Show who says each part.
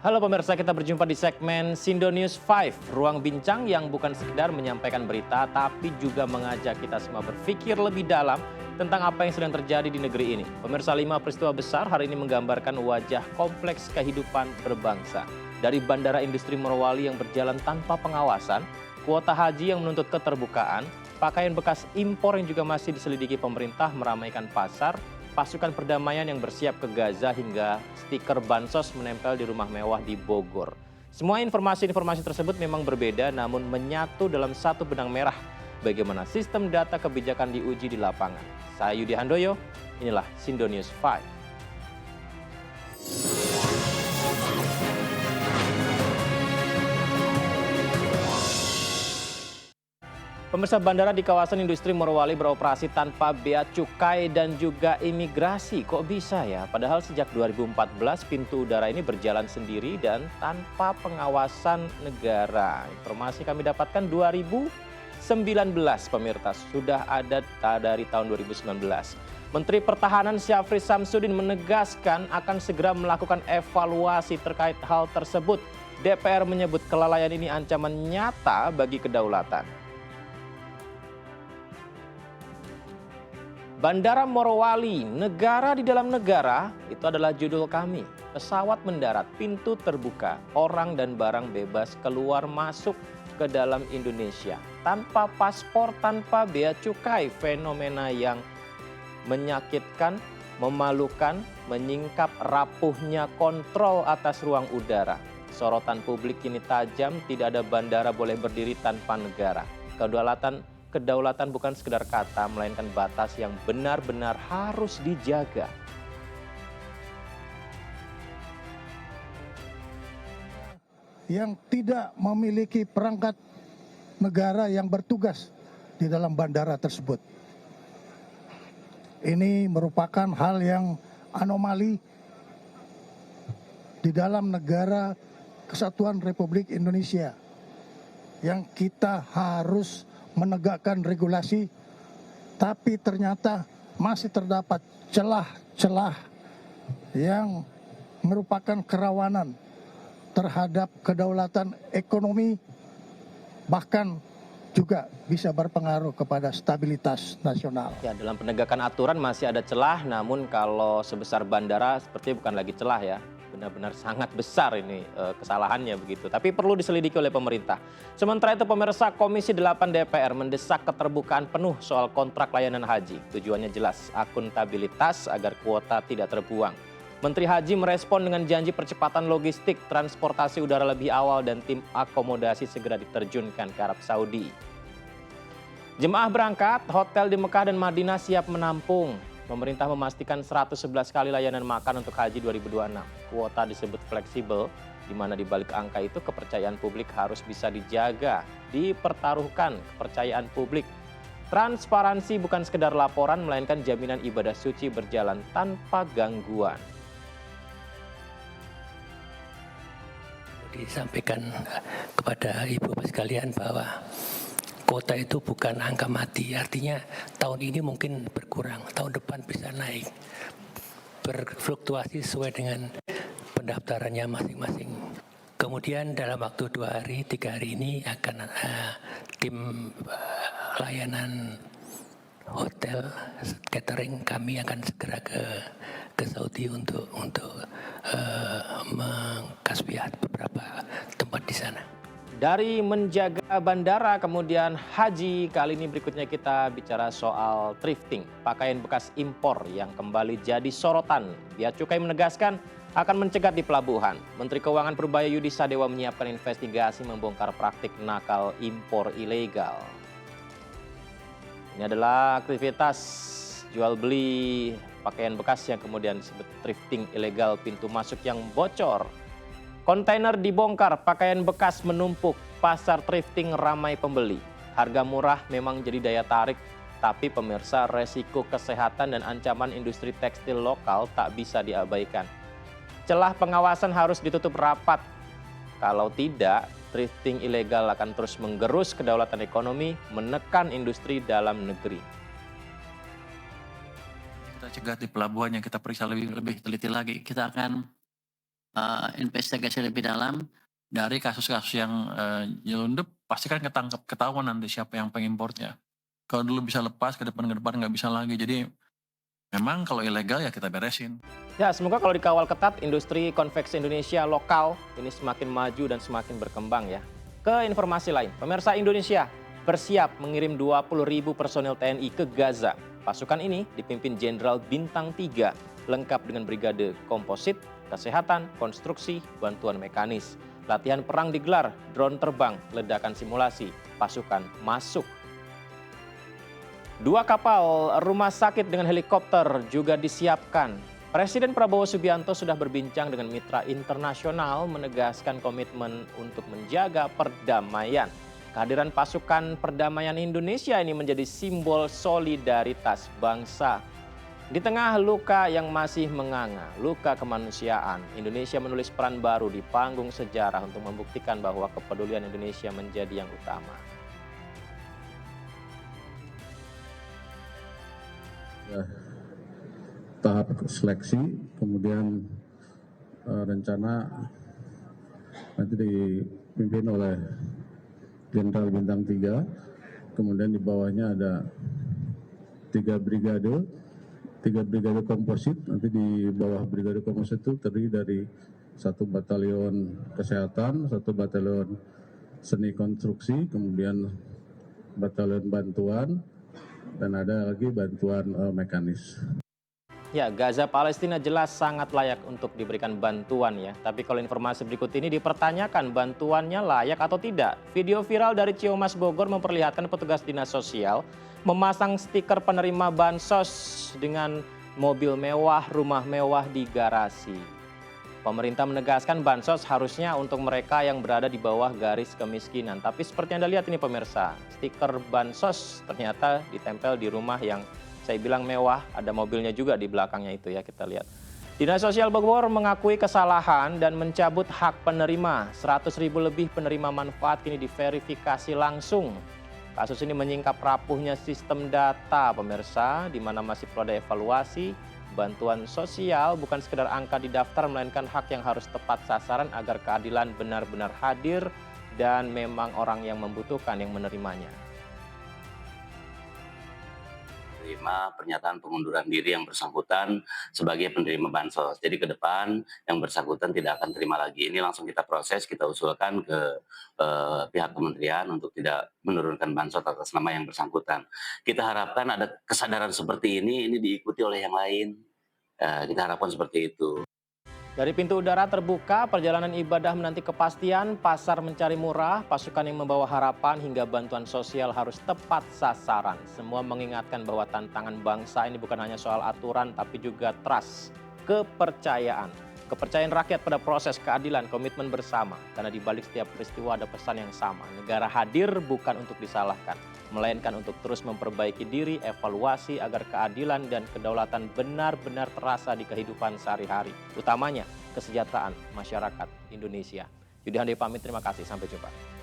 Speaker 1: Halo pemirsa, kita berjumpa di segmen Sindo News 5, ruang bincang yang bukan sekedar menyampaikan berita, tapi juga mengajak kita semua berpikir lebih dalam tentang apa yang sedang terjadi di negeri ini. Pemirsa, 5 peristiwa besar hari ini menggambarkan wajah kompleks kehidupan berbangsa. Dari Bandara Industri Morowali yang berjalan tanpa pengawasan, kuota haji yang menuntut keterbukaan, pakaian bekas impor yang juga masih diselidiki pemerintah meramaikan pasar, pasukan perdamaian yang bersiap ke Gaza hingga stiker bansos menempel di rumah mewah di Bogor. Semua informasi-informasi tersebut memang berbeda namun menyatu dalam satu benang merah. Bagaimana sistem data kebijakan diuji di lapangan. Saya Yudi Handoyo, inilah Sindo News 5. Pemirsa, bandara di kawasan industri Morowali beroperasi tanpa bea cukai dan juga imigrasi. Kok bisa ya? Padahal sejak 2014 pintu udara ini berjalan sendiri dan tanpa pengawasan negara. Informasi kami dapatkan 2019 pemirsa, sudah ada dari tahun 2019. Menteri Pertahanan Syafri Samsudin menegaskan akan segera melakukan evaluasi terkait hal tersebut. DPR menyebut kelalaian ini ancaman nyata bagi kedaulatan. Bandara Morowali, negara di dalam negara, itu adalah judul kami. Pesawat mendarat, pintu terbuka, orang dan barang bebas keluar masuk ke dalam Indonesia. Tanpa paspor, tanpa bea cukai, fenomena yang menyakitkan, memalukan, menyingkap rapuhnya kontrol atas ruang udara. Sorotan publik kini tajam, tidak ada bandara boleh berdiri tanpa negara. Kedaulatan bukan sekedar kata, melainkan batas yang benar-benar harus dijaga.
Speaker 2: Yang tidak memiliki perangkat negara yang bertugas di dalam bandara tersebut. Ini merupakan hal yang anomali di dalam negara Kesatuan Republik Indonesia yang kita harus menegakkan regulasi, tapi ternyata masih terdapat celah-celah yang merupakan kerawanan terhadap kedaulatan ekonomi, bahkan juga bisa berpengaruh kepada stabilitas nasional.
Speaker 1: Ya, dalam penegakan aturan masih ada celah, namun kalau sebesar bandara seperti bukan lagi celah ya. Benar-benar sangat besar ini kesalahannya begitu. Tapi perlu diselidiki oleh pemerintah. Sementara itu pemirsa, Komisi 8 DPR mendesak keterbukaan penuh soal kontrak layanan haji. Tujuannya jelas, akuntabilitas agar kuota tidak terbuang. Menteri Haji merespon dengan janji percepatan logistik, transportasi udara lebih awal dan tim akomodasi segera diterjunkan ke Arab Saudi. Jemaah berangkat, hotel di Mekah dan Madinah siap menampung. Pemerintah memastikan 111 kali layanan makan untuk haji 2026. Kuota disebut fleksibel, di mana di balik angka itu kepercayaan publik harus bisa dijaga, dipertaruhkan kepercayaan publik. Transparansi bukan sekedar laporan, melainkan jaminan ibadah suci berjalan tanpa gangguan.
Speaker 3: Disampaikan kepada Ibu sekalian bahwa kuota itu bukan angka mati, artinya tahun ini mungkin berkurang, tahun depan bisa naik, berfluktuasi sesuai dengan pendaftarannya masing-masing. Kemudian dalam waktu 2 hari, 3 hari ini akan tim layanan hotel catering kami akan segera ke Saudi untuk mengkasbiat beberapa tempat di sana.
Speaker 1: Dari menjaga bandara kemudian haji, kali ini berikutnya kita bicara soal thrifting, pakaian bekas impor yang kembali jadi sorotan. Bea Cukai menegaskan akan mencegat di pelabuhan. Menteri Keuangan Purbaya Yudi Sadewa menyiapkan investigasi membongkar praktik nakal impor ilegal. Ini adalah aktivitas jual beli pakaian bekas yang kemudian disebut thrifting ilegal, pintu masuk yang bocor. Kontainer dibongkar, pakaian bekas menumpuk, pasar thrifting ramai pembeli. Harga murah memang jadi daya tarik, tapi pemirsa, resiko kesehatan dan ancaman industri tekstil lokal tak bisa diabaikan. Celah pengawasan harus ditutup rapat. Kalau tidak, thrifting ilegal akan terus menggerus kedaulatan ekonomi, menekan industri dalam negeri.
Speaker 4: Kita cegat di pelabuhan yang kita periksa lebih teliti lagi. Kita akan investigasi lebih dalam dari kasus-kasus yang nyelundup, pasti kan ketahuan nanti siapa yang pengimportnya. Kalau dulu bisa lepas, ke depan nggak bisa lagi. Jadi memang kalau ilegal ya kita beresin.
Speaker 1: Ya, semoga kalau dikawal ketat, industri konveksi Indonesia lokal ini semakin maju dan semakin berkembang ya. Ke informasi lain, pemirsa Indonesia bersiap mengirim 20.000 personil TNI ke Gaza. Pasukan ini dipimpin Jenderal Bintang 3, lengkap dengan brigade komposit, kesehatan, konstruksi, bantuan mekanis. Latihan perang digelar, drone terbang, ledakan simulasi, pasukan masuk. 2 kapal rumah sakit dengan helikopter juga disiapkan. Presiden Prabowo Subianto sudah berbincang dengan mitra internasional menegaskan komitmen untuk menjaga perdamaian. Kehadiran pasukan perdamaian Indonesia ini menjadi simbol solidaritas bangsa. Di tengah luka yang masih menganga, luka kemanusiaan, Indonesia menulis peran baru di panggung sejarah untuk membuktikan bahwa kepedulian Indonesia menjadi yang utama.
Speaker 5: Tahap seleksi, kemudian rencana nanti dipimpin oleh Jenderal Bintang 3, kemudian di bawahnya ada 3 brigade komposit. Nanti di bawah brigade komposit itu terdiri dari 1 batalion kesehatan, 1 batalion seni konstruksi, kemudian batalion bantuan, dan ada lagi bantuan mekanis.
Speaker 1: Ya, Gaza Palestina jelas sangat layak untuk diberikan bantuan ya. Tapi kalau informasi berikut ini dipertanyakan bantuannya layak atau tidak. Video viral dari Ciumas Bogor memperlihatkan petugas dinas sosial memasang stiker penerima bansos dengan mobil mewah, rumah mewah di garasi. Pemerintah menegaskan bansos harusnya untuk mereka yang berada di bawah garis kemiskinan. Tapi seperti Anda lihat ini pemirsa, stiker bansos ternyata ditempel di rumah yang saya bilang mewah, ada mobilnya juga di belakangnya itu ya, kita lihat. Dinas Sosial Bogor mengakui kesalahan dan mencabut hak penerima. 100.000 lebih penerima manfaat kini diverifikasi langsung. Kasus ini menyingkap rapuhnya sistem data pemirsa, di mana masih perlu ada evaluasi. Bantuan sosial bukan sekedar angka di daftar, melainkan hak yang harus tepat sasaran agar keadilan benar-benar hadir dan memang orang yang membutuhkan yang menerimanya.
Speaker 6: Menerima pernyataan pengunduran diri yang bersangkutan sebagai penerima bansos. Jadi ke depan yang bersangkutan tidak akan terima lagi. Ini langsung kita proses, kita usulkan ke pihak kementerian untuk tidak menurunkan bansos atas nama yang bersangkutan. Kita harapkan ada kesadaran seperti ini diikuti oleh yang lain. Kita harapkan seperti itu.
Speaker 1: Dari pintu udara terbuka, perjalanan ibadah menanti kepastian, pasar mencari murah, pasukan yang membawa harapan hingga bantuan sosial harus tepat sasaran. Semua mengingatkan bahwa tantangan bangsa ini bukan hanya soal aturan, tapi juga trust, kepercayaan. Kepercayaan rakyat pada proses keadilan, komitmen bersama. Karena di balik setiap peristiwa ada pesan yang sama. Negara hadir bukan untuk disalahkan, melainkan untuk terus memperbaiki diri, evaluasi agar keadilan dan kedaulatan benar-benar terasa di kehidupan sehari-hari. Utamanya kesejahteraan masyarakat Indonesia. Yudi Handai pamit, terima kasih, sampai jumpa.